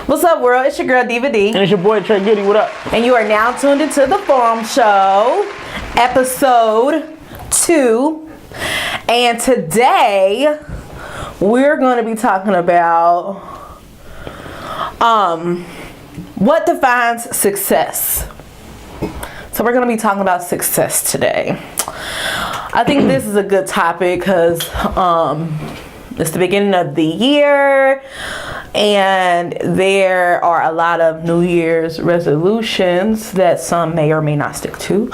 What's up, world? It's your girl, Diva D. And it's your boy, Trey Goody. What up? And you are now tuned into The Forum Show, episode 2. And today, we're going to be talking about what defines success. So we're going to be talking about success today. I think this is a good topic because it's the beginning of the year. And there are a lot of New Year's resolutions that some may or may not stick to.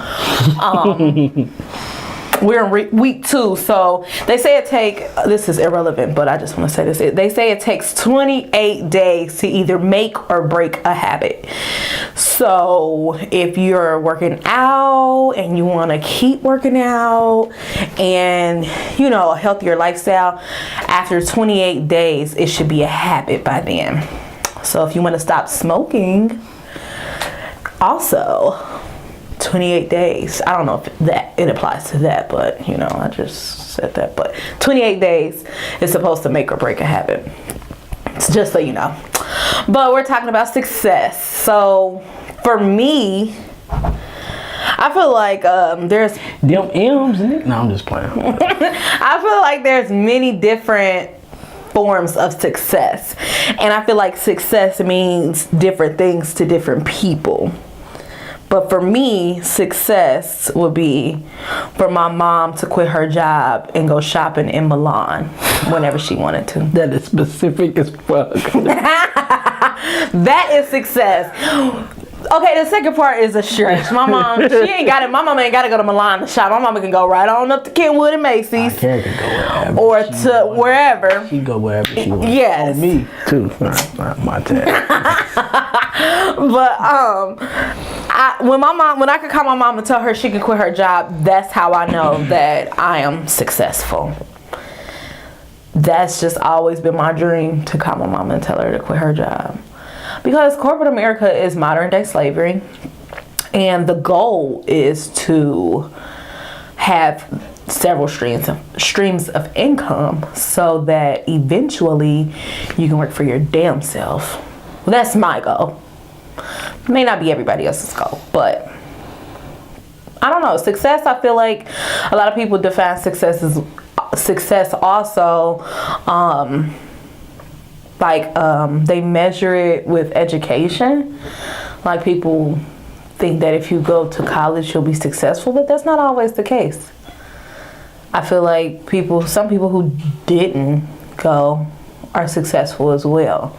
We're in week 2, so they say this is irrelevant, but I just want to say this. They say it takes 28 days to either make or break a habit. So if you're working out and you want to keep working out and, you know, a healthier lifestyle, after 28 days, it should be a habit by then. So if you want to stop smoking, also 28 days. I don't know if it applies to that, but you know, I just said that. But 28 days is supposed to make or break a habit. It's just so you know. But we're talking about success. So for me, I feel like there's them M's in it. No, I'm just playing. I feel like there's many different forms of success, and I feel like success means different things to different people. But for me, success would be for my mom to quit her job and go shopping in Milan whenever she wanted to. That is specific as fuck. That is success. Okay, the second part is a stretch. My mom, she ain't got it. My mama ain't got to go to Milan to shop. My mama can go right on up to Kenwood and Macy's. Karen can go wherever. Or to wherever. She can go wherever she wants. Yes. On me, too. Not my tag. But when I could call my mom and tell her she can quit her job, that's how I know that I am successful. That's just always been my dream, to call my mom and tell her to quit her job. Because corporate America is modern day slavery, and the goal is to have several streams of income so that eventually you can work for your damn self. Well, that's my goal. May not be everybody else's goal, but I don't know. Success, I feel like a lot of people define success as success also. They measure it with education. Like, people think that if you go to college you'll be successful, but that's not always the case. I feel like some people who didn't go are successful as well.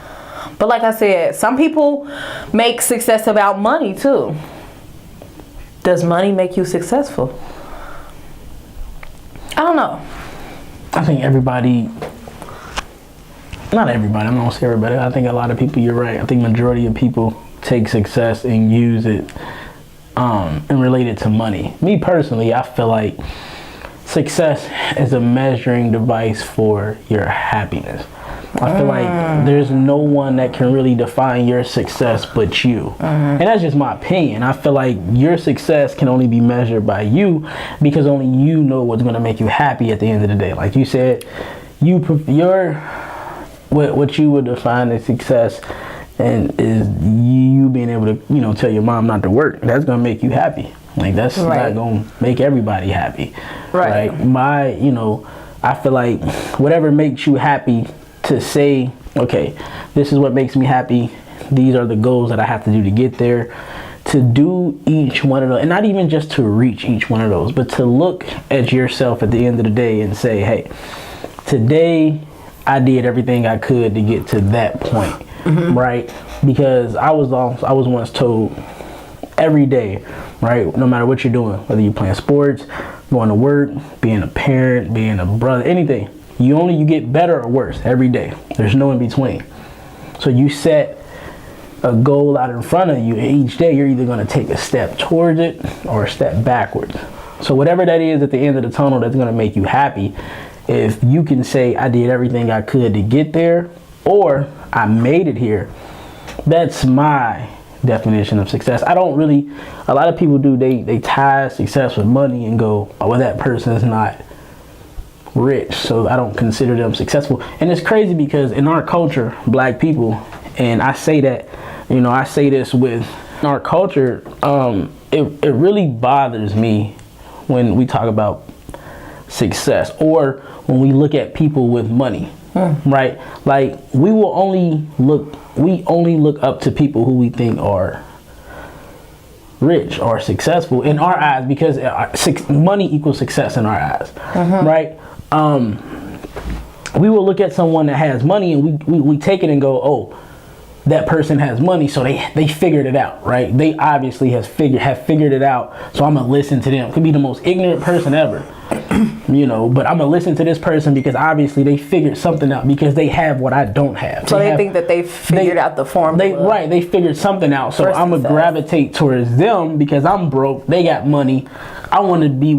But like I said, some people make success about money too. Does money make you successful? I don't know. I think not everybody, I'm not gonna say everybody. I think a lot of people, you're right. I think majority of people take success and use it and relate it to money. Me personally, I feel like success is a measuring device for your happiness. I feel like there's no one that can really define your success but you. And that's just my opinion. I feel like your success can only be measured by you, because only you know what's going to make you happy at the end of the day. Like you said, what you would define as success and is you being able to, you know, tell your mom not to work. That's going to make you happy. Like, that's not going to make everybody happy. Right. I feel like whatever makes you happy, to say, okay, this is what makes me happy, these are the goals that I have to do to get there, to do each one of those, and not even just to reach each one of those, but to look at yourself at the end of the day and say, hey, today I did everything I could to get to that point, right? Because I was once told every day, right, no matter what you're doing, whether you're playing sports, going to work, being a parent, being a brother, anything, you get better or worse every day. There's no in between. So you set a goal out in front of you, and each day you're either going to take a step towards it or a step backwards. So whatever that is at the end of the tunnel that's going to make you happy, if you can say, I did everything I could to get there, or I made it here. That's my definition of success. I don't really, a lot of people do, they tie success with money and go, oh, well, that person is not rich, so I don't consider them successful. And it's crazy because in our culture, black people, and I say that, you know, I say this with our culture, it really bothers me when we talk about success or when we look at people with money, right? Like we only look up to people who we think are rich or successful in our eyes, because money equals success in our eyes, right? We will look at someone that has money and we take it and go, oh, that person has money, so they figured it out, right? They obviously have figured it out, so I'm gonna listen to them. Could be the most ignorant person ever, you know, but I'm gonna listen to this person because obviously they figured something out, because they have what I don't have. So they think that they figured out the formula. They figured something out, so I'm gonna gravitate towards them because I'm broke. They got money. I want to be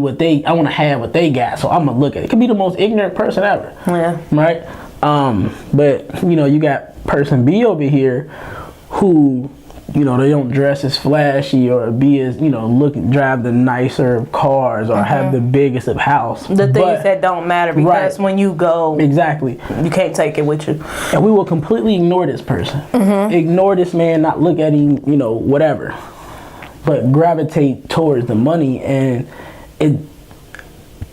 I want to have what they got, so I'm gonna look at it. It could be the most ignorant person ever, right? But you know, you got person B over here who, you know, they don't dress as flashy or be as, you know, drive the nicer cars or have the biggest of house. The things that don't matter, because when you go, exactly, you can't take it with you. And we will completely ignore this person, ignore this man, not look at him, you know, whatever, but gravitate towards the money. And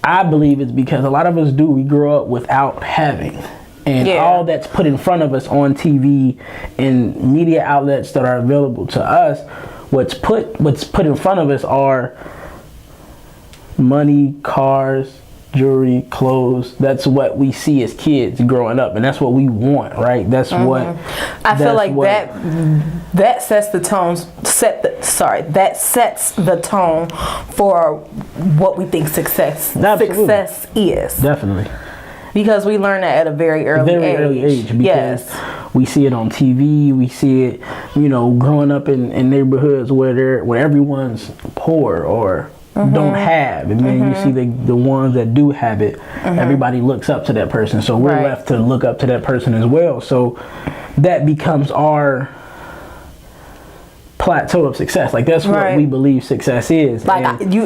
I believe it's because a lot of us we grow up without having. And all that's put in front of us on TV and media outlets that are available to us, what's put in front of us are money, cars, jewelry, clothes. That's what we see as kids growing up, and that's what we want, right? That's what I feel like that sets the tone. That sets the tone for what we think success is. Definitely. Because we learn that at a very early age. Because we see it on TV, we see it, you know, growing up in neighborhoods where everyone's poor or don't have, and then you see the ones that do have it. Everybody looks up to that person, so we're left to look up to that person as well. So that becomes our plateau of success. Like that's what we believe success is. Like you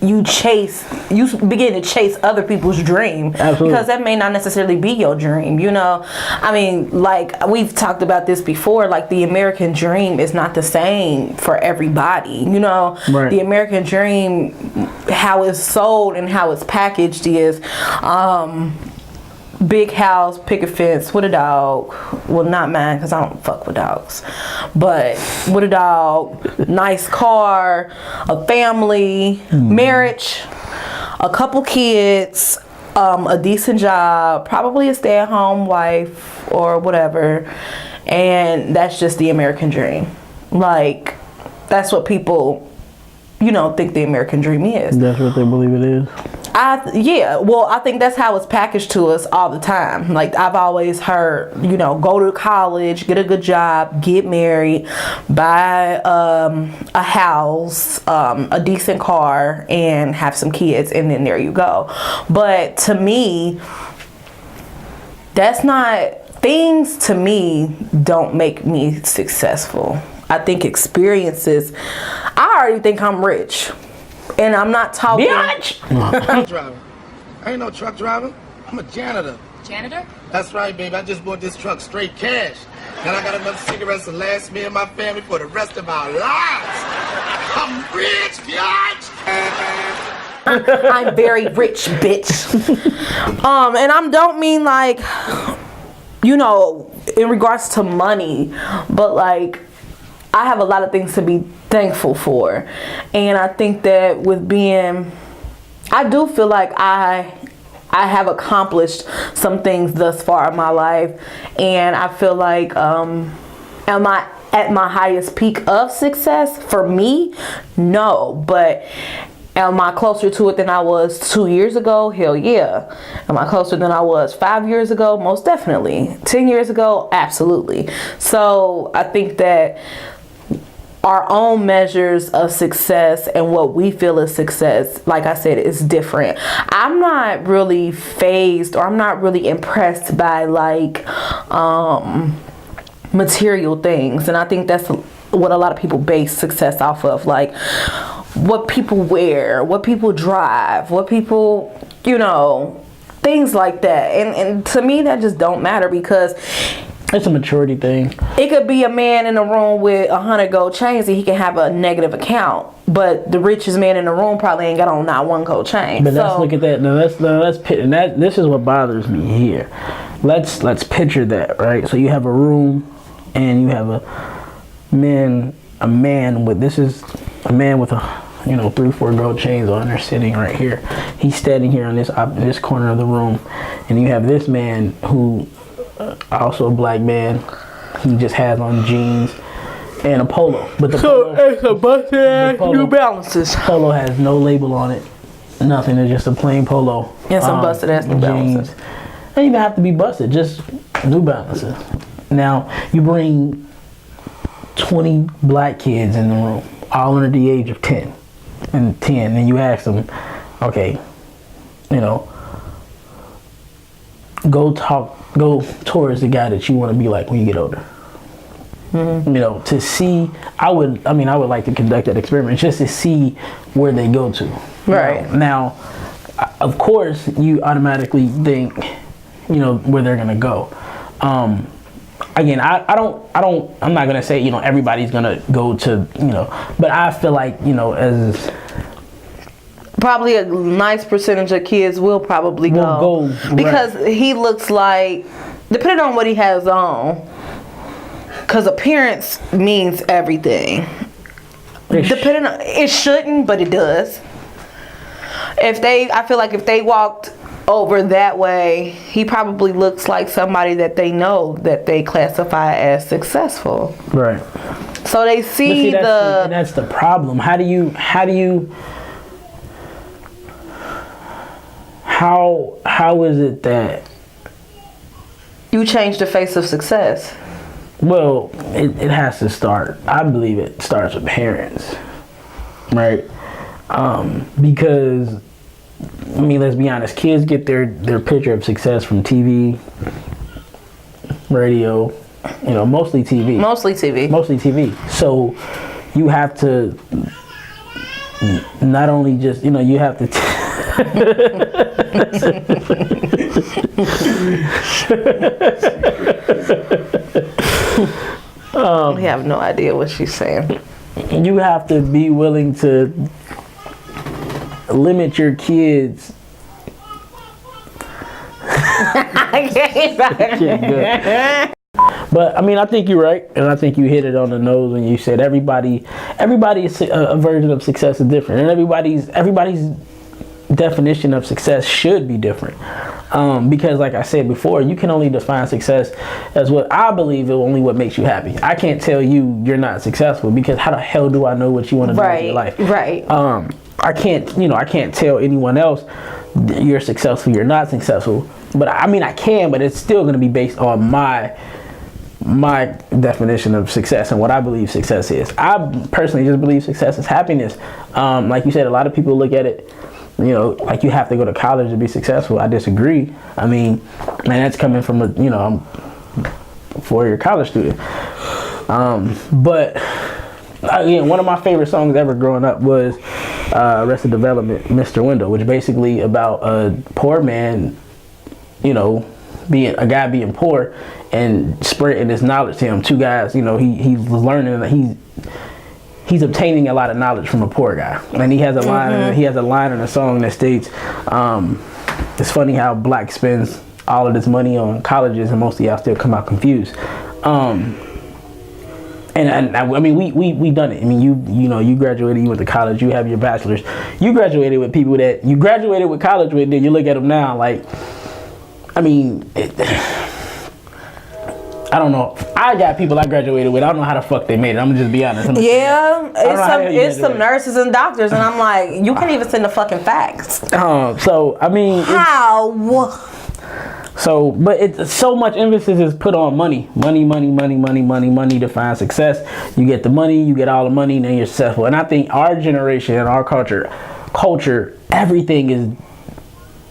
begin to chase other people's dream. Absolutely. Because that may not necessarily be your dream, you know. I mean, like we've talked about this before, like the American dream is not the same for everybody, you know. The American dream, how it's sold and how it's packaged is big house, picket fence with a dog. Well, not mine, because I don't fuck with dogs. But with a dog, nice car, a family, marriage, a couple kids, a decent job, probably a stay-at-home wife or whatever. And that's just the American dream. Like, that's what people, you know, think the American dream is. That's what they believe it is. I think that's how it's packaged to us all the time. Like I've always heard, you know, go to college, get a good job, get married, buy a house, a decent car, and have some kids, and then there you go. But to me, things to me don't make me successful. I think experiences, I already think I'm rich. And I'm not talking. Truck driver. I ain't no truck driver. I'm a janitor. Janitor? That's right, baby. I just bought this truck straight cash. And I got enough cigarettes to last me and my family for the rest of our lives. I'm rich, bitch. I'm very rich, bitch. And I don't mean like, you know, in regards to money, but like, I have a lot of things to be thankful for. And I think that I do feel like I have accomplished some things thus far in my life. And I feel like, am I at my highest peak of success? For me, no. But am I closer to it than I was 2 years ago? Hell yeah. Am I closer than I was 5 years ago? Most definitely. 10 years ago? Absolutely. So I think that our own measures of success and what we feel is success, like I said, is different. I'm not really fazed, or I'm not really impressed by like material things, and I think that's what a lot of people base success off of, like what people wear, what people drive, what people, things like that. And to me, that just don't matter, because it's a maturity thing. It could be a man in a room with 100 gold chains and he can have a negative account, but the richest man in the room probably ain't got on not one gold chain. But let's look at that. Now this is what bothers me here. Let's picture that, right? So you have a room and you have a man with 3-4 gold chains on. They're sitting right here. He's standing here on this corner of the room, and you have this man who, also a black man. He just has on jeans and a polo. But the polo, it's a busted ass New Balances. Polo has no label on it. Nothing. It's just a plain polo. And some busted ass New Balances. It doesn't even have to be busted. Just New Balances. Now you bring 20 black kids in the room, all under the age of 10, and you ask them, okay, go towards the guy that you want to be like when you get older. Mm-hmm. To see, I would like to conduct that experiment just to see where they go to. Right. Now, of course, you automatically think, where they're gonna go. Again, I'm not gonna say everybody's gonna go to but I feel like as probably a nice percentage of kids will probably go because he looks like, depending on what he has on, because appearance means everything. Depending on, it shouldn't, but it does. I feel like if they walked over that way, he probably looks like somebody that they know that they classify as successful. Right. So they see, that's the problem. How is it that you change the face of success? Well, it has to start. I believe it starts with parents, right? Because let's be honest. Kids get their picture of success from TV, radio, mostly TV. Mostly TV. So you have to not only just, you have to. We have no idea what she's saying. You have to be willing to limit your kids. But I think you're right, and I think you hit it on the nose when you said everybody's a version of success is different, and everybody's definition of success should be different. Because like I said before, you can only define success as what I believe is only what makes you happy. I can't tell you you're not successful, because how the hell do I know what you want to do with your life? Right. I can't tell anyone else you're successful, you're not successful. But I can, but it's still going to be based on my definition of success and what I believe success is. I personally just believe success is happiness. Like you said, a lot of people look at it, like you have to go to college to be successful. I disagree. And that's coming from I'm a 4-year college student. But again, one of my favorite songs ever growing up was Arrested Development, Mr. Window, which basically about a poor man, being poor and spreading his knowledge to him. Two guys, he's learning that he's obtaining a lot of knowledge from a poor guy, and he has a line. Mm-hmm. He has a line in a song that states, "It's funny how black spends all of this money on colleges, and most of y'all still come out confused." We done it. You graduated, you went to college, you have your bachelor's, you graduated with people that you graduated with college with. Then you look at them now, like, I don't know. I got people I graduated with. I don't know how the fuck they made it. I'm gonna just be honest. It's some nurses and doctors, and I'm like, you can't even send the fucking facts. How? So, but it's so much emphasis is put on money to find success. You get the money, you get all the money, then you're successful. And I think our generation and our culture, everything is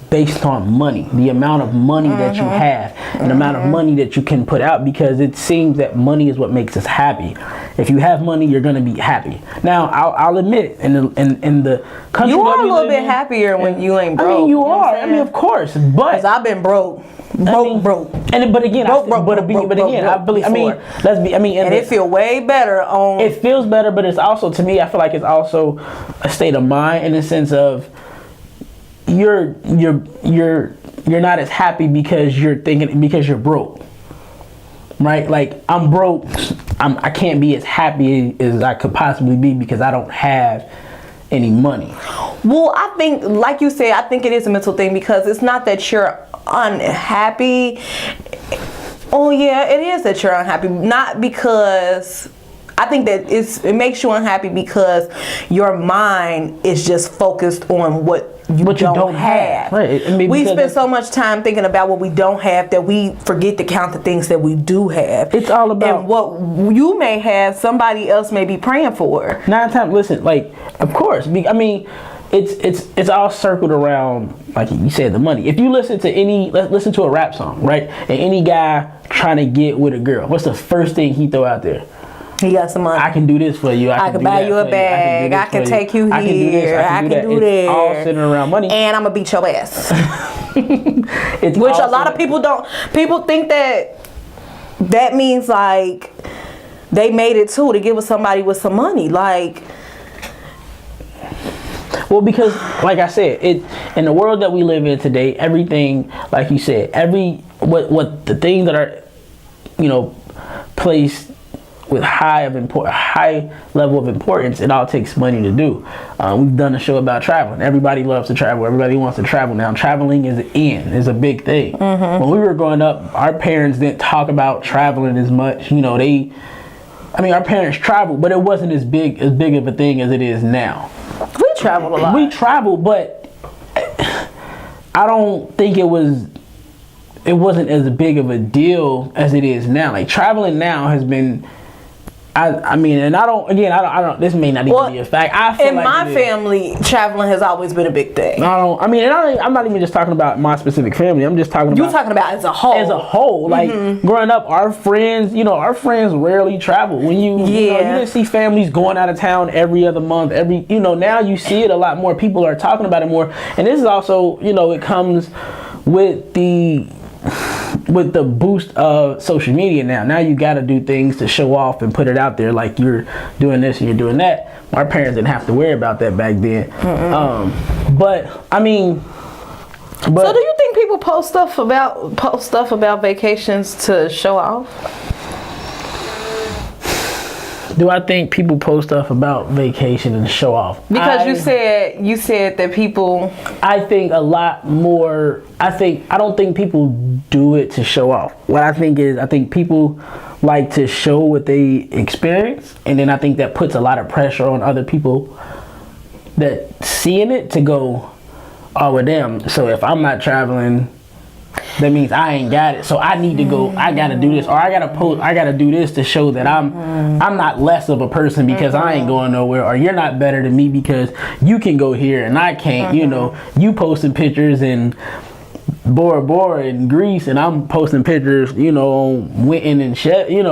based on money, the amount of money that you have, and the amount of money that you can put out, because it seems that money is what makes us happy. If you have money, you're gonna be happy. Now, I'll admit, in the country you are that we a little live bit in, happier when you ain't broke. I mean, you are. I mean, of course, but 'cause I've been broke. Broke. And but again, broke, I believe. I mean, let's be. I mean, and it feel way better on. It feels better, but it's also, to me, I feel like it's also a state of mind, in the sense of you're not as happy because you're broke, right? Like, I'm broke, I can't be as happy as I could possibly be because I don't have any money. Well, I think, like you said, I think it is a mental thing, because it's not that you're unhappy. Oh yeah, it is that you're unhappy. Not because, I think that it makes you unhappy because your mind is just focused on what you don't have. Right. I mean, we spend so much time thinking about what we don't have that we forget to count the things that we do have. It's all about, and what you may have, somebody else may be praying for. 9 times. Listen, like, of course. I mean, it's all circled around, like you said, the money. If you listen to a rap song, right, and any guy trying to get with a girl, what's the first thing he throw out there? He got some money. I can do this for you. I can buy you a bag. I can take you here. I can do that. It's all centered around money. And I'm gonna beat your ass. Which a lot of people don't. People think that means like they made it too, to get with somebody with some money. Like, well, because like I said, in the world that we live in today, everything, like you said, what the things that are, placed with high level of importance, it all takes money to do. We've done a show about traveling. Everybody loves to travel. Everybody wants to travel now. Traveling is a big thing. When we were growing up, our parents didn't talk about traveling as much. Our parents traveled, but it wasn't as big of a thing as it is now. We traveled a lot. We traveled, but I don't think it wasn't as big of a deal as it is now. Like, traveling now has been, I don't, this may not even be a fact. I feel in like my family, traveling has always been a big thing. I'm not even just talking about my specific family. I'm just talking about. You're talking about as a whole. As a whole. Like, growing up, our friends rarely travel. When you didn't see families going out of town every other month, now you see it a lot more. People are talking about it more. And this is also, it comes with the boost of social media now. Now you got to do things to show off and put it out there, like you're doing this and you're doing that. My parents didn't have to worry about that back then. So do you think people post stuff about vacations to show off? Do I think people post stuff about vacation and show off? Because you said that people. I think a lot more. I don't think people do it to show off. What I think people like to show what they experience, and then I think that puts a lot of pressure on other people that seeing it to go, oh well, damn. So if I'm not traveling, that means I ain't got it. So I need to go. I gotta do this, or I gotta do this to show that I'm not less of a person because I ain't going nowhere, or you're not better than me because you can go here and I can't. You posting pictures in Bora Bora in Greece, and I'm posting pictures, on Winton and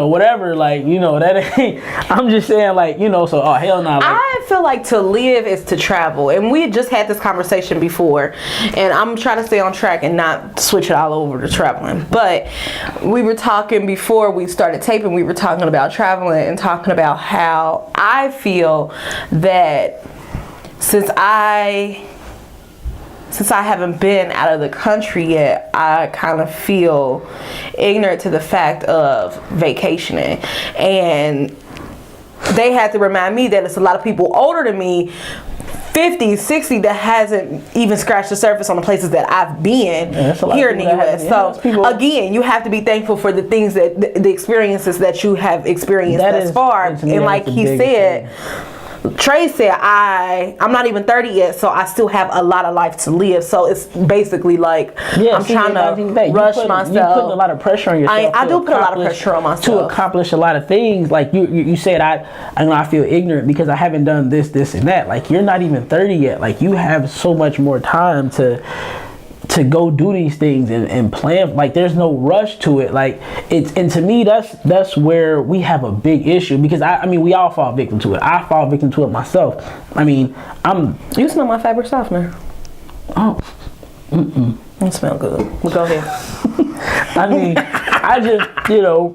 whatever. Like, that ain't. I'm just saying, like, so hell no. Like, I feel like to live is to travel, and we just had this conversation before, and I'm trying to stay on track and not switch it all over to traveling. But we were talking before we started taping. We were talking about traveling and talking about how I feel that since I haven't been out of the country yet, I kind of feel ignorant to the fact of vacationing. And they had to remind me that it's a lot of people older than me, 50, 60, that hasn't even scratched the surface on the places that I've been here in the U.S. So again, you have to be thankful for the things the experiences that you have experienced thus far. And like he said, Trey said, I'm not even 30 yet, so I still have a lot of life to live. So it's basically like I'm trying to rush myself. You're putting a lot of pressure on yourself. I do put a lot of pressure on myself to accomplish a lot of things. Like you said, I feel ignorant because I haven't done this, and that. Like, you're not even 30 yet. Like, you have so much more time to go do these things and plan. Like, there's no rush to it. Like, and to me, that's where we have a big issue, because I mean, we all fall victim to it. I fall victim to it myself. I mean, you smell my fabric softener. Oh, it smell good. Well, go ahead. I mean, I just,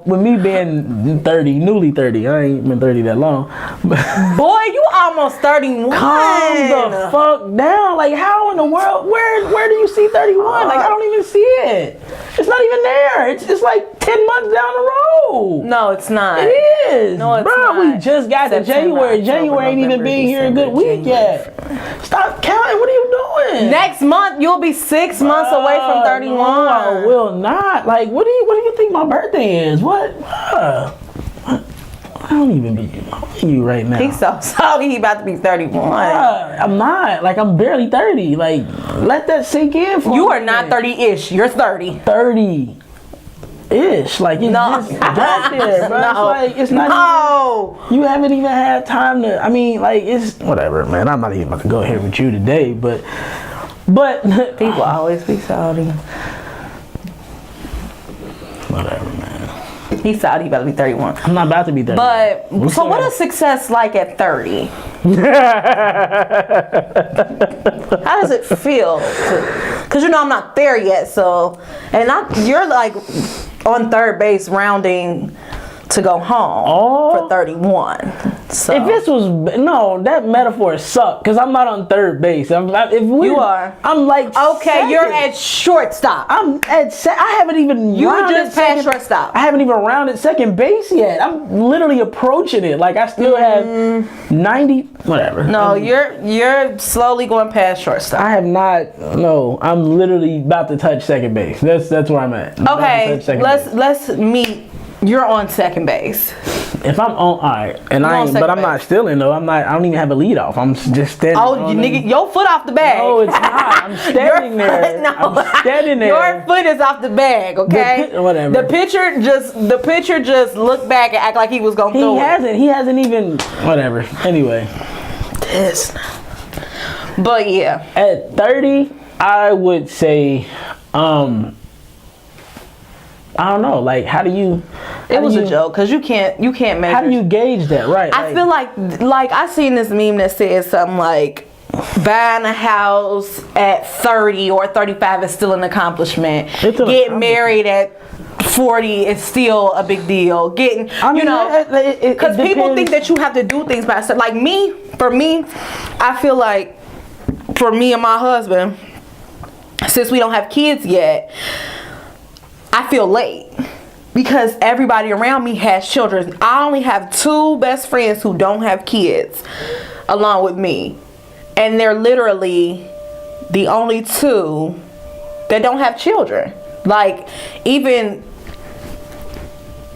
with me being 30, newly 30, I ain't been 30 that long. Boy, you almost 31. Calm the fuck down. Like, how in the world, where do you see 31? Like, I don't even see it. It's not even there. It's like 10 months down the road. No, it's not. It is. No, it's not. Bro, we just got to January. January ain't even been here a good week yet. Stop counting. What are you doing? Next month, you'll be 6 months away from 31. No, I will not. Like, what do you think my birthday is? What? I don't even be you right now. He's so salty. He about to be 31. I'm not. Like, I'm barely 30. Like, let that sink in for you are not 30-ish. You're 30. 30-ish. Like, it's just got there, bro. No. It's like, it's not even, you haven't even had time to, I mean, like, it's whatever, man. I'm not even about to go here with you today, but people always be salty. Whatever, man. He's salty. He about to be 31. I'm not about to be 30. But so what is success like at 30? How does it feel? Because I'm not there yet. So, you're like on third base rounding to go home for 31. So if this was that metaphor sucked, because I'm not on third base. You are. I'm like second. You're at shortstop. I'm at I haven't even just passed shortstop. I haven't even rounded second base yet. I'm literally approaching it. Like, I still have 90 whatever. No, you're slowly going past shortstop. I have not. No, I'm literally about to touch second base. That's where I'm at. Okay, let's meet. You're on second base. If I'm on, all right, and I'm not stealing though. I don't even have a lead off. I'm just standing. Oh, nigga, your foot off the bag. No, it's not. I'm standing there. I'm standing there. Your foot is off the bag. Okay. Whatever. The pitcher just looked back and act like he was gonna throw it. He hasn't even. Whatever. Anyway. This. But yeah. At 30, I would say, I don't know. Like, how do you? It was a joke, because you can't measure. How do you gauge that? Right. I feel like I seen this meme that says something like, buying a house at 30 or 35 is still an accomplishment. Getting married at 40 is still a big deal. Because people think that you have to do things by yourself. Like for me, I feel like for me and my husband, since we don't have kids yet, I feel late because everybody around me has children. I only have 2 best friends who don't have kids along with me. And they're literally the only 2 that don't have children. Like, even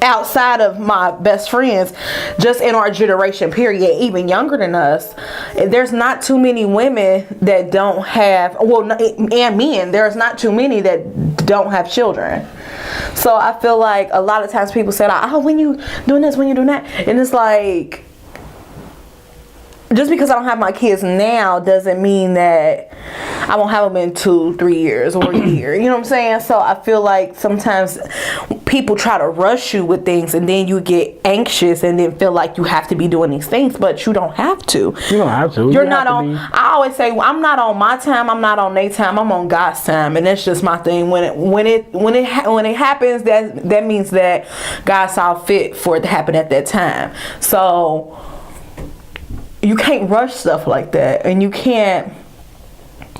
outside of my best friends, just in our generation period, even younger than us, there's not too many women that don't have, and men, there's not too many that don't have children. So I feel like a lot of times people say, when you doing this, when you doing that, and it's like, just because I don't have my kids now doesn't mean that I won't have them in 2-3 years or a year. You know what I'm saying? So I feel like sometimes people try to rush you with things, and then you get anxious and then feel like you have to be doing these things, but you don't have to. You don't have to. You're not on. I always say, I'm not on my time. I'm not on their time. I'm on God's time, and that's just my thing. When it happens, that means that God saw fit for it to happen at that time. So you can't rush stuff like that, and you can't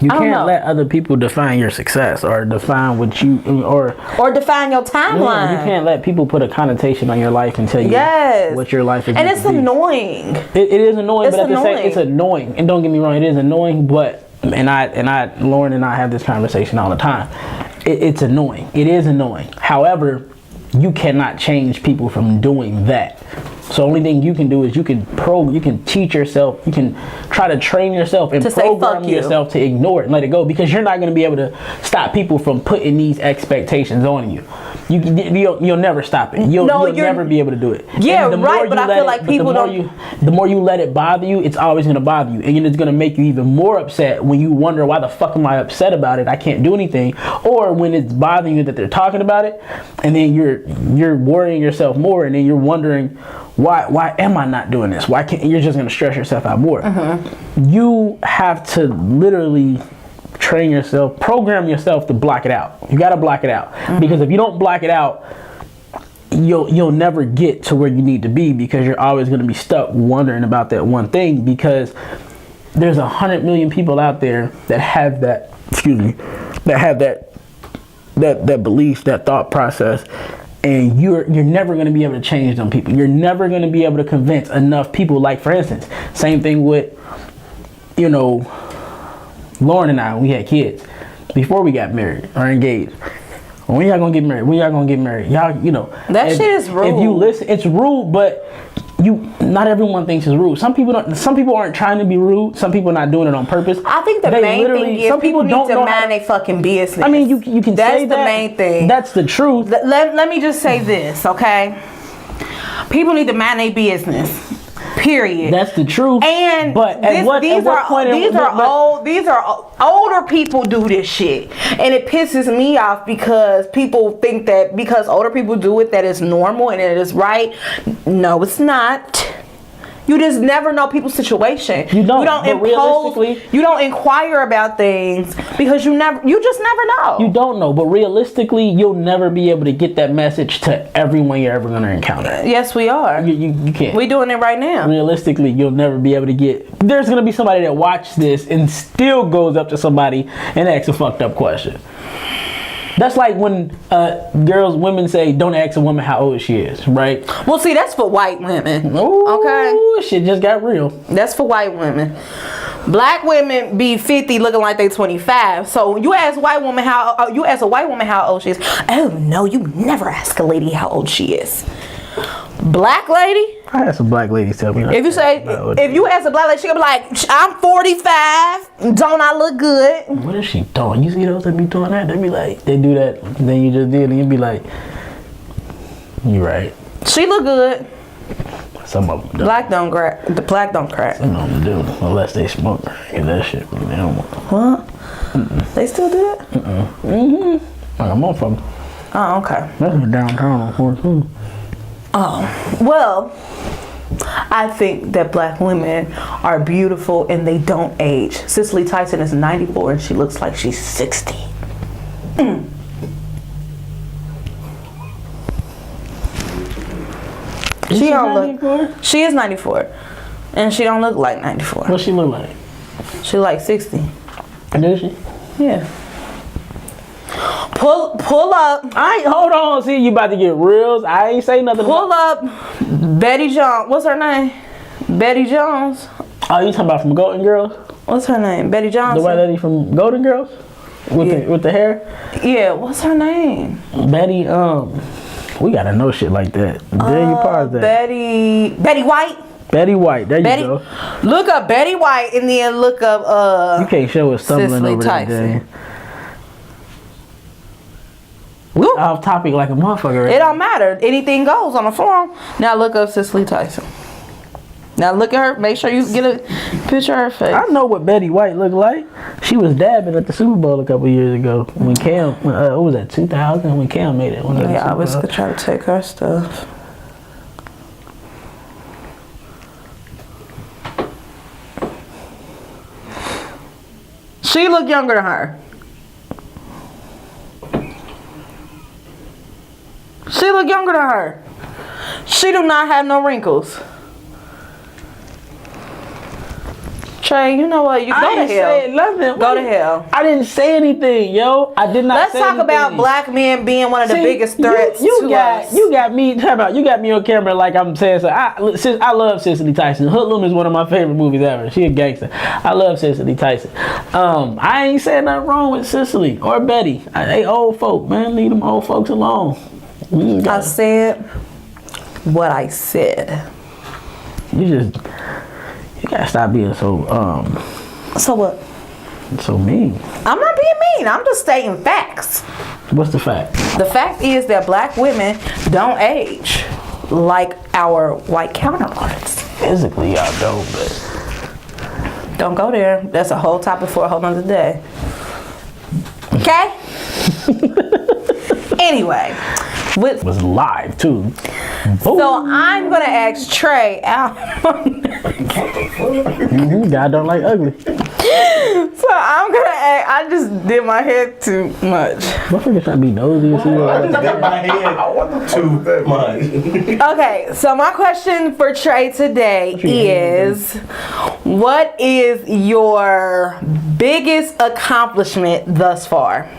let other people define your success or define what you or define your timeline. You can't let people put a connotation on your life and tell you what your life is. And it's annoying. It is annoying, but at the same, it's annoying. And don't get me wrong, it is annoying. But Lauren and I have this conversation all the time. It's annoying. It is annoying. However, you cannot change people from doing that. So only thing you can do is you can teach yourself, you can try to train yourself and to program yourself to ignore it and let it go, because you're not going to be able to stop people from putting these expectations on you. You'll never stop it. You'll never be able to do it. Yeah, right. But I feel like people the more you let it bother you, it's always going to bother you, and it's going to make you even more upset when you wonder, why the fuck am I upset about it? I can't do anything. Or when it's bothering you that they're talking about it, and then you're worrying yourself more, and then you're wondering, why am I not doing this? Why can't you're just going to stress yourself out more? You have to literally train yourself, program yourself to block it out. You got to block it out, because if you don't block it out, you'll never get to where you need to be, because you're always going to be stuck wondering about that one thing, because there's 100 million people out there that have that belief, that thought process, and you're never going to be able to change them people. You're never going to be able to convince enough people. Like, for instance, same thing with, Lauren and I, when we had kids, before we got married or engaged. When y'all gonna get married? When y'all gonna get married? Y'all, that shit is rude. If you listen, it's rude, but not everyone thinks it's rude. Some people aren't trying to be rude. Some people are not doing it on purpose. I think the main thing is people need to mind their fucking business. I mean, you can say that. That's the main thing. That's the truth. Let me just say this, okay? People need to mind their business. Period. That's the truth. And these are older people do this shit, and it pisses me off, because people think that because older people do it, that it's normal and it is right. No, it's not. You just never know people's situation. You don't impose. You don't inquire about things, because you just never know. You don't know, but realistically, you'll never be able to get that message to everyone you're ever going to encounter. Yes, we are. You can't. We're doing it right now. Realistically, you'll never be able to get. There's going to be somebody that watches this and still goes up to somebody and asks a fucked up question. That's like when women say, don't ask a woman how old she is, right? Well, see, that's for white women. Ooh, okay? Shit just got real. That's for white women. Black women be 50 looking like they 25. So you ask a white woman how old she is. Oh, no, you never ask a lady how old she is. Black lady? I had some black ladies tell me. If you ask a black lady, she gonna be like, I'm 45. Don't I look good? What is she doing? You see those that be doing that? They be like, they do that. Then you just did, and you be like, you right. She look good. Some of them don't. The black don't crack. Some of them do, unless they smoke. Get that shit. They don't want. What? Mm-mm. They still do it? Like a motherfucker. Oh, okay. That's downtown on 14. Oh, well, I think that black women are beautiful and they don't age. Cicely Tyson is 94 and she looks like she's 60. She don't 94? Look. She is 94, and she don't look like 94. What she look like? She like 60. Does she? Yeah. Pull up. Hold on. See, you about to get reels. I ain't say nothing. Pull up Betty Jones. What's her name? Betty Jones. Oh, you talking about from Golden Girls? What's her name? Betty Jones. The white lady from Golden Girls? With the hair? Yeah, what's her name? Betty, we gotta know shit like that. There you pause that. Betty White. Betty White, there you go. Look up Betty White and then look up you can't show us stumbling Cicely over Tyson. that day. We off topic like a motherfucker. Right? It don't matter. Anything goes on the forum. Now look up Cicely Tyson. Now look at her. Make sure you get a picture of her face. I know what Betty White looked like. She was dabbing at the Super Bowl a couple years ago when Cam. What was that? 2000 when Cam made it. Yeah, I was gonna try to take her stuff. She look younger than her. She look younger than her. She do not have no wrinkles. Trey, you know what? You go to hell. I ain't nothing. Go to hell. I didn't say anything, yo. I did not. Let's talk about black men being one of the biggest threats to us. You got me. You got me on camera like I'm saying so. I love Cicely Tyson. Hoodlum is one of my favorite movies ever. She a gangster. I love Cicely Tyson. I ain't saying nothing wrong with Cicely or Betty. They old folk, man. Leave them old folks alone. I said what I said. You gotta stop being so So what? so mean. I'm not being mean. I'm just stating facts. What's the fact? The fact is that black women don't age like our white counterparts. Physically, y'all don't, but Don't go there. That's a whole topic for a whole nother day. Okay? Anyway, it was live too. so I'm gonna ask Trey out. God don't like ugly. So I'm gonna ask. I just did my head too much. Motherfucker trying to be nosy and see I what. just did my head too much. Okay, so my question for Trey today is, what is your biggest accomplishment thus far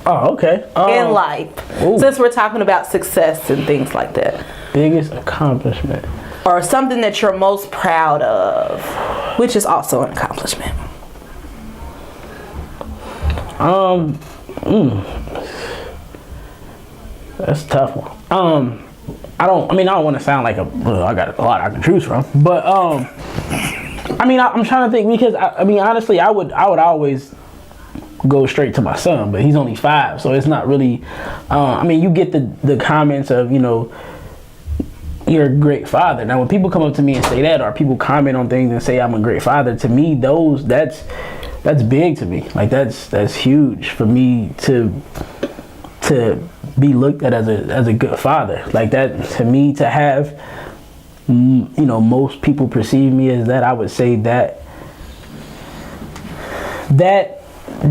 Oh, okay. in life? Ooh. Since we're talking about success and things like that. Biggest accomplishment. Or something that you're most proud of, which is also an accomplishment. That's a tough one. I don't want to sound like I got a lot I can choose from, but I'm trying to think because honestly, I would always go straight to my son, but he's only 5, so it's not really. You get the comments of you're a great father. Now, when people come up to me and say that, or people comment on things and say I'm a great father, to me, that's big to me. Like that's huge for me to be looked at as a good father. Like that, to me, to have most people perceive me as that. I would say that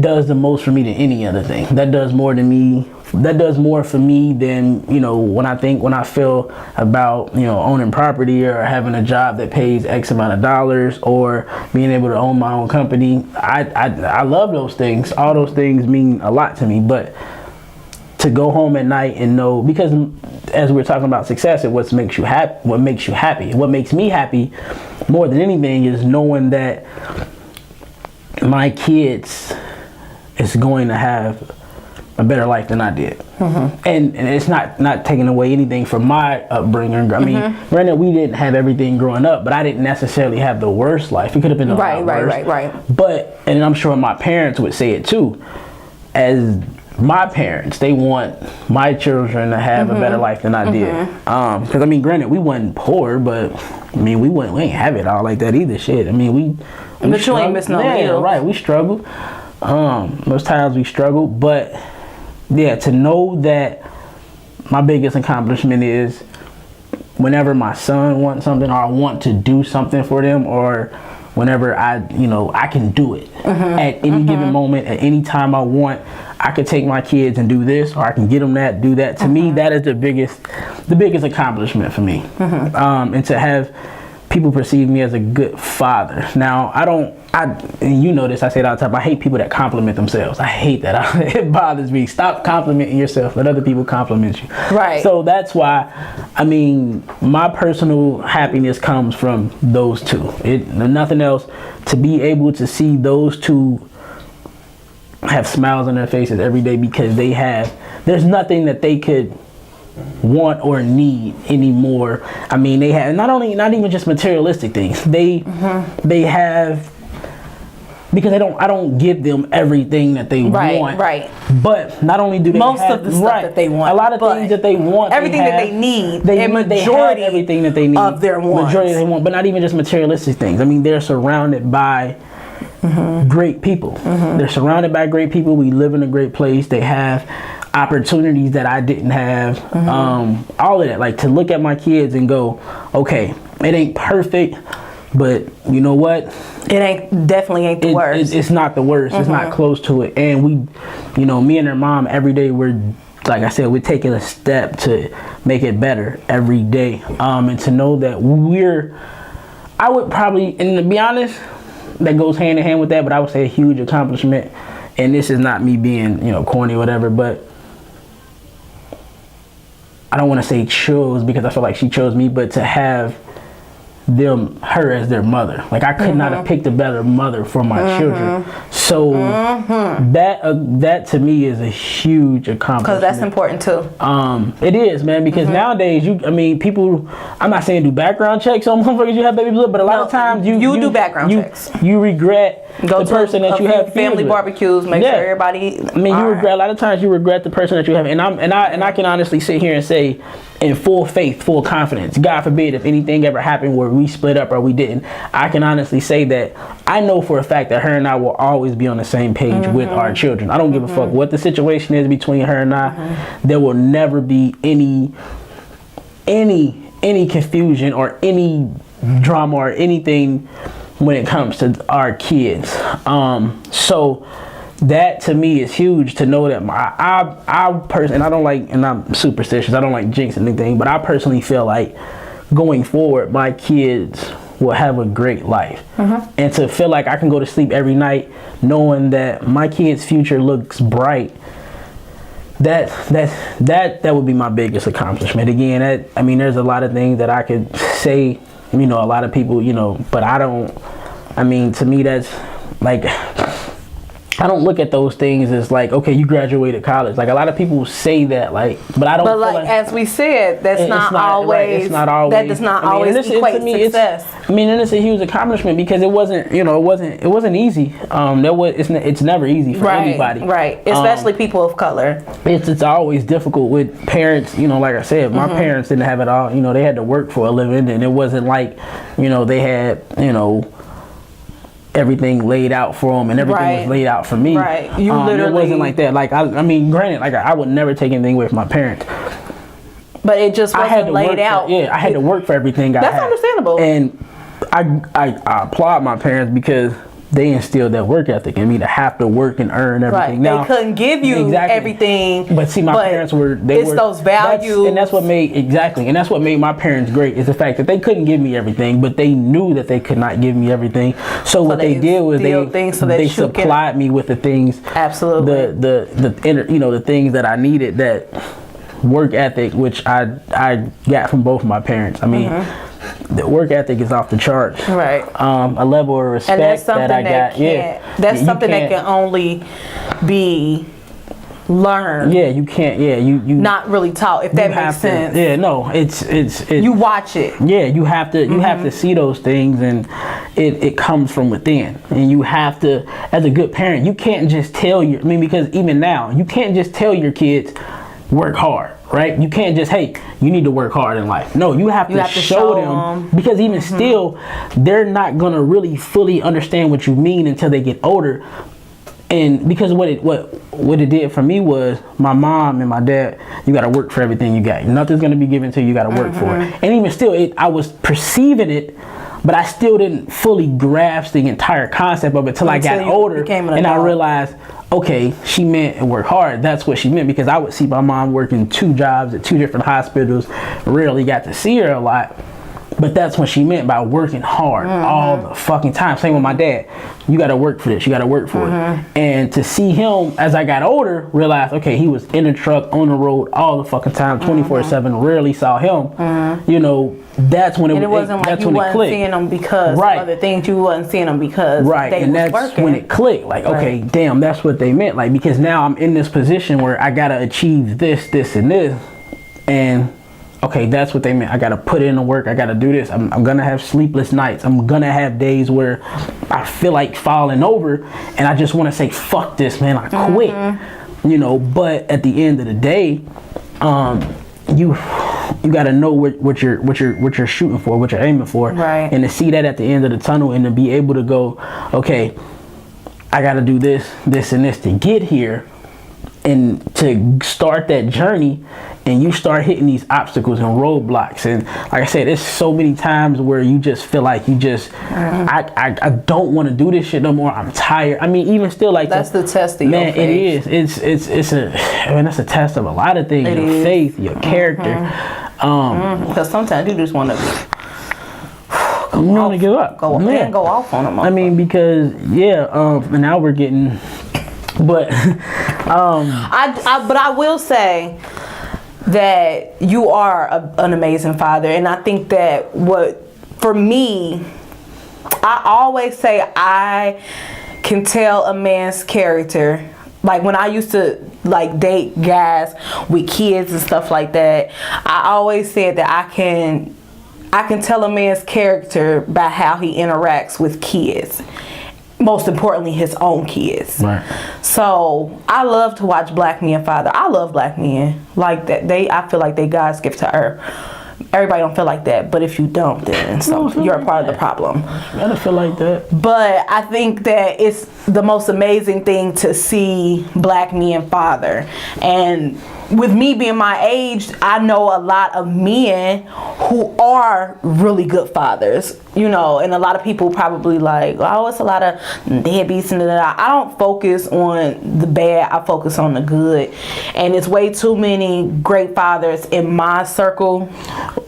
does the most for me than any other thing. That does more than me. That does more for me than when I feel about owning property or having a job that pays X amount of dollars or being able to own my own company. I love those things. All those things mean a lot to me. But to go home at night and know, because as we're talking about success and what makes you happy, what makes me happy more than anything is knowing that my kids is going to have a better life than I did. Mm-hmm. And it's not taking away anything from my upbringing. I mean, granted, we didn't have everything growing up, but I didn't necessarily have the worst life. It could have been a lot worse. Right. But, and I'm sure my parents would say it too, as my parents, they want my children to have a better life than I did. Because granted, we wasn't poor, but we ain't have it all like that either. Shit, but you ain't miss no meal. Right, we struggled. Most times we struggled, but yeah, to know that my biggest accomplishment is whenever my son wants something or I want to do something for them, or whenever I can do it at any given moment, at any time I want. I could take my kids and do this, or I can get them that, do that. To me, that is the biggest accomplishment for me. And to have people perceive me as a good father. Now, and you know this, I say it all the time, I hate people that compliment themselves. I hate that. It bothers me. Stop complimenting yourself. Let other people compliment you. Right. So that's why, my personal happiness comes from those two. Nothing else. To be able to see those two have smiles on their faces every day because there's nothing that they could want or need anymore. They have not even just materialistic things. They have, because I don't give them everything that they want. Right. But not only do they most of the stuff that they want, a lot of things that they want, everything that they need, they have everything that they need of their wants. Majority they want, but not even just materialistic things. They're surrounded by great people. They're surrounded by great people. We live in a great place. They have opportunities that I didn't have. All of that. Like, to look at my kids and go, okay, it ain't perfect, but you know what? It definitely ain't the worst. It's not the worst. It's not close to it. And we, me and her mom, every day we're, like I said, we're taking a step to make it better every day. And to know that I would probably, and to be honest, that goes hand in hand with that, but I would say a huge accomplishment, and this is not me being, corny or whatever, but I don't want to say chose because I feel like she chose me, but to have her as their mother. Like I could not have picked a better mother for my children. So that to me is a huge accomplishment. Because that's important too. It is, man, because nowadays people, I'm not saying do background checks on motherfuckers you have babies with, but a lot of times you do background checks. You regret the person that you have family barbecues, make sure everybody. I mean, a lot of times you regret the person that you have, and I can honestly sit here and say, in full faith, full confidence, God forbid if anything ever happened where we split up or we didn't, I can honestly say that I know for a fact that her and I will always be on the same page with our children. I don't give a fuck what the situation is between her and I. There will never be any confusion or any drama or anything when it comes to our kids. So that to me is huge, to know that I personally, and I'm superstitious, I don't like jinxing anything, but I personally feel like going forward, my kids will have a great life. And to feel like I can go to sleep every night knowing that my kids' future looks bright, that would be my biggest accomplishment. Again, there's a lot of things that I could say, a lot of people, but to me that's like, I don't look at those things as like, okay, you graduated college. Like a lot of people say that, but I don't. But like as we said, that's not always. Right, it's not always. That does not always equate success. And it's a huge accomplishment because it wasn't easy. It's never easy for anybody. Right, especially people of color. It's always difficult with parents. Like I said, my parents didn't have it all. They had to work for a living, and it wasn't like, they had, everything laid out for them and everything was laid out for me. Right. You literally. It wasn't like that. Like granted, like I would never take anything away from my parents. But it just wasn't laid out. I had to work for everything I had. That's understandable. And I applaud my parents because they instilled that work ethic in me to have to work and earn everything. Right. Now, they couldn't give you everything. But see, my parents were. It's those values. That's what made my parents great, is the fact that they couldn't give me everything, but they knew that they could not give me everything. So what they did was they supplied me with the things. Absolutely. The things that I needed, that work ethic, which I got from both my parents. The work ethic is off the charts. Right. A level of respect that I got. That's something that can only be learned. Yeah, you can't. Yeah, you not really taught. If that makes sense. Yeah, no, it's you watch it. Yeah, you have to see those things, and it comes from within. And you have to, as a good parent, you can't just tell because even now, you can't just tell your kids work hard. Right? You can't just, hey, you need to work hard in life. No, you have to show them, because even still, they're not going to really fully understand what you mean until they get older. And because what it did for me was, my mom and my dad, you got to work for everything you got. Nothing's going to be given to you. You got to work for it. And even still, I was perceiving it, but I still didn't fully grasp the entire concept of it until I got older, and I realized, okay, she meant work hard. That's what she meant, because I would see my mom working 2 jobs at 2 different hospitals. Rarely got to see her a lot, but that's what she meant by working hard all the fucking time. Same with my dad. You got to work for this. You got to work for it. And to see him as I got older, realized, okay, he was in the truck, on the road all the fucking time, 24/7. Rarely saw him. That's when it wasn't like you wasn't seeing them because of other things. You wasn't seeing them because they was that's working. When it clicked. Like, okay, damn, that's what they meant. Like, because now I'm in this position where I gotta achieve this, and this, and okay, that's what they meant. I gotta put in the work. I gotta do this. I'm gonna have sleepless nights. I'm gonna have days where I feel like falling over, and I just want to say, fuck this, man. I quit. But at the end of the day, you got to know what you're shooting for, what you're aiming for, right? And to see that at the end of the tunnel, and to be able to go, okay, I got to do this, and this to get here, and to start that journey. And you start hitting these obstacles and roadblocks, and like I said, there's so many times where you just feel like you just, I don't want to do this shit no more. I'm tired. Even still, like, that's the test of your faith. It is. That's a test of a lot of things. Your faith, your character. Because sometimes you just want to. You want to give up. Go off on them. Because and now we're getting, but but I will say that you are an amazing father, and I think that what for me, I always say I can tell a man's character. Like when I used to like date guys with kids and stuff like that, I always said that I can tell a man's character by how he interacts with kids. Most importantly, his own kids. Right. So I love to watch black men father. I love black men like that. I feel like they God's gift to earth. Everybody don't feel like that, but if you don't, then you're a part of the problem. I don't feel like that. But I think that it's the most amazing thing to see black men father. And with me being my age, I know a lot of men who are really good fathers, you know, and a lot of people probably like, oh, it's a lot of deadbeats and da. I don't focus on the bad, I focus on the good. And it's way too many great fathers in my circle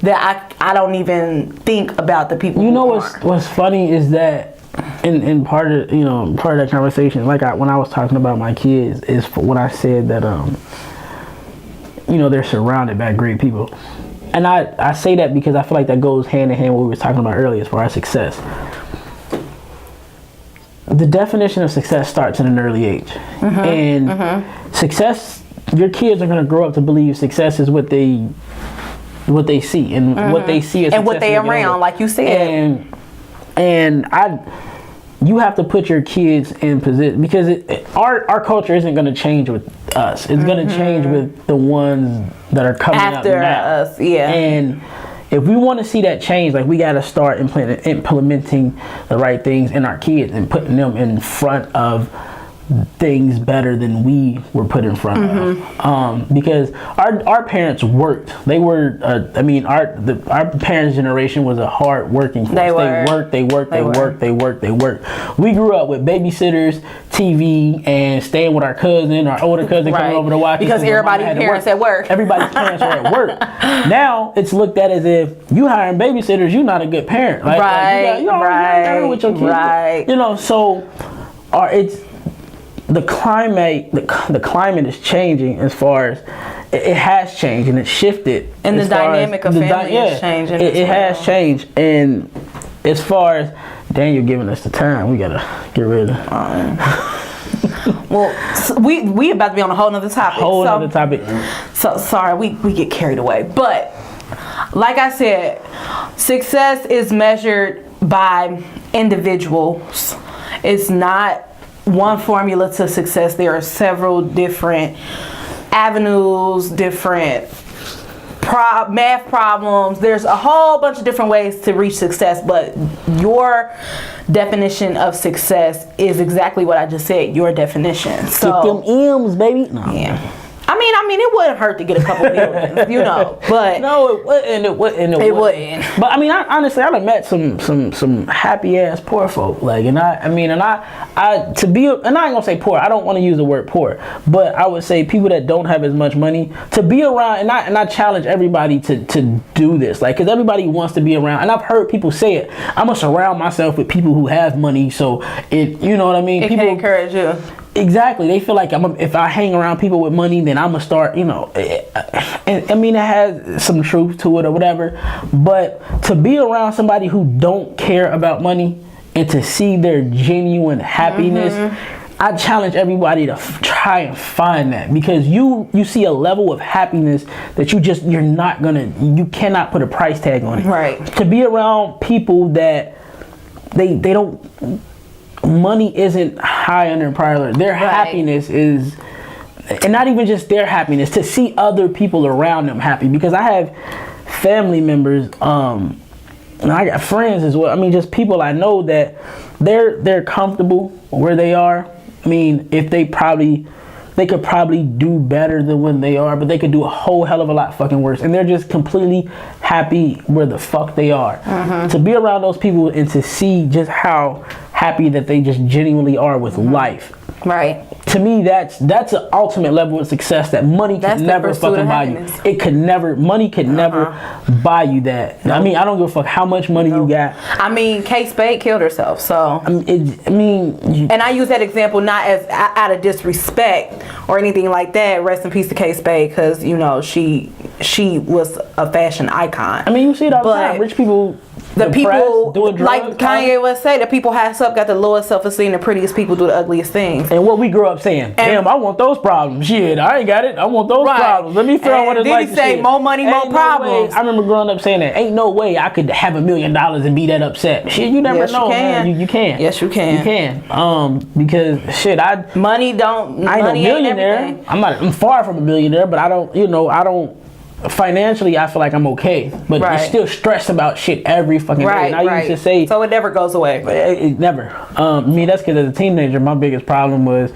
that I don't even think about the people. You know what's funny is that in part of that conversation, like when I was talking about my kids, is when I said that they're surrounded by great people. And I say that because I feel like that goes hand in hand with what we were talking about earlier as far as success. The definition of success starts at an early age. And success, your kids are going to grow up to believe success is what they see, and what they see as and what they around, like you said. And you have to put your kids in position, because our culture isn't going to change with us. It's going to change with the ones that are coming after up now. us. Yeah. And if we want to see that change, like we got to start implementing the right things in our kids and putting them in front of things better than we were put in front of, because our parents worked. They were our parents' generation was a hard working force. They worked. We grew up with babysitters, TV, and staying with our cousin, our older cousin coming over to watch because everybody's parents at work. Everybody's parents were at work. Now it's looked at as if you hiring babysitters, you're not a good parent. Like, you gotta with your kids. You know, so it's the climate is changing as far as it has changed, and it's shifted, and the dynamic of family is changing. It has changed, and as far as Daniel giving us the time, we gotta get rid of. Well, so we about to be on a whole nother topic. So sorry, we get carried away, but like I said, success is measured by individuals. It's not one formula to success. There are several different avenues, different math problems. There's a whole bunch of different ways to reach success, but your definition of success is exactly what I just said, your definition. So, get them M's, baby. No. Yeah. I mean, it wouldn't hurt to get a couple millions, you know, but no, it wouldn't. It wouldn't. But I mean, honestly, I've met some happy ass poor folk. Like, and I ain't gonna say poor. I don't want to use the word poor, but I would say people that don't have as much money to be around. And I challenge everybody to do this, like, because everybody wants to be around. And I've heard people say it. I'm gonna surround myself with people who have money, so you know what I mean. It people can encourage you. Exactly. They feel like if I hang around people with money, then I'm going to start, and I mean, it has some truth to it or whatever. But to be around somebody who don't care about money and to see their genuine happiness, I challenge everybody to try and find that, because you see a level of happiness that you cannot put a price tag on it. Right. To be around people that they don't, money isn't high on their priority. Their happiness is, and not even just their happiness, to see other people around them happy. Because I have family members, and I got friends as well. I mean, just people I know that they're comfortable where they are. I mean, if they could probably do better than when they are, but they could do a whole hell of a lot fucking worse. And they're just completely happy where the fuck they are. To be around those people and to see just how happy that they just genuinely are with life. Right. To me, that's an ultimate level of success that money can never fucking buy you. Money could never buy you that. I mean, I don't give a fuck how much money you got. I mean, Kate Spade killed herself, so. And I use that example not as out of disrespect or anything like that. Rest in peace to Kate Spade, because she was a fashion icon. I mean, you see it all the time. Rich people The people, doing drugs, like Kanye would say, the people got the lowest self-esteem. The prettiest people do the ugliest things. And what we grew up saying, damn, I want those problems. Shit, I ain't got it. I want those problems. Let me figure out what it's like. Did he say more money, more problems? I remember growing up saying that. Ain't no way I could have $1 million and be that upset. Shit, you never know, man. You can. Yes, you can. You can. Because shit, I ain't no millionaire. I'm far from a millionaire, but I don't. Financially, I feel like I'm okay, but you're still stressed about shit every fucking day. And I used to say, so it never goes away. It never. That's because as a teenager, my biggest problem was,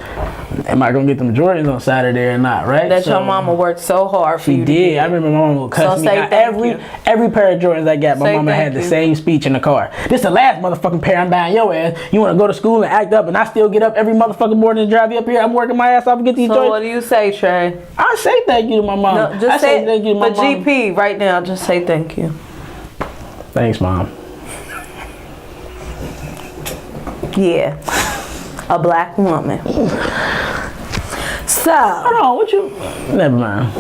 am I gonna get them Jordans on Saturday or not? Right? That your mama worked so hard for you. She did. I remember my mama would cuss me out. Every pair of Jordans I got, my mama had the same speech in the car. This the last motherfucking pair I'm buying your ass. You want to go to school and act up, and I still get up every motherfucking morning and drive you up here. I'm working my ass off to get these Jordans. So what do you say, Trey? I say thank you to my mom. No, just say thank you to my mom. But GP right now, just say thank you. Thanks, Mom. Yeah, a black woman. So, hold on, never mind.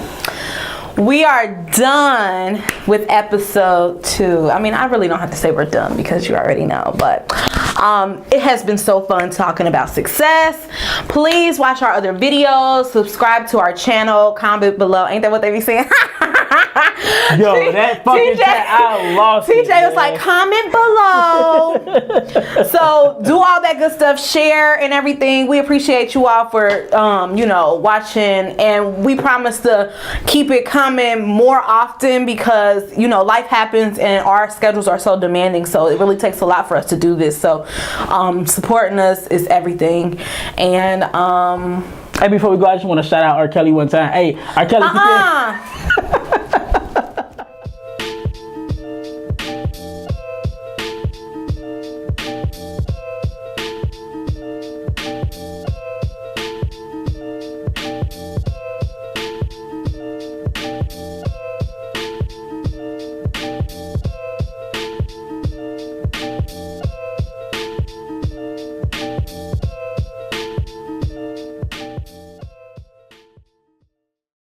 We are done with episode 2. I mean, I really don't have to say we're done because you already know, but it has been so fun talking about success. Please watch our other videos, subscribe to our channel, comment below. Ain't that what they be saying? Yo, that fucking chat, I lost TJ was like, comment below. So do all that good stuff, share and everything. We appreciate you all for watching, and we promise to keep it coming more often because life happens and our schedules are so demanding, so it really takes a lot for us to do this. So supporting us is everything. And hey, before we go, I just want to shout out R. Kelly one time. Hey, R. Kelly,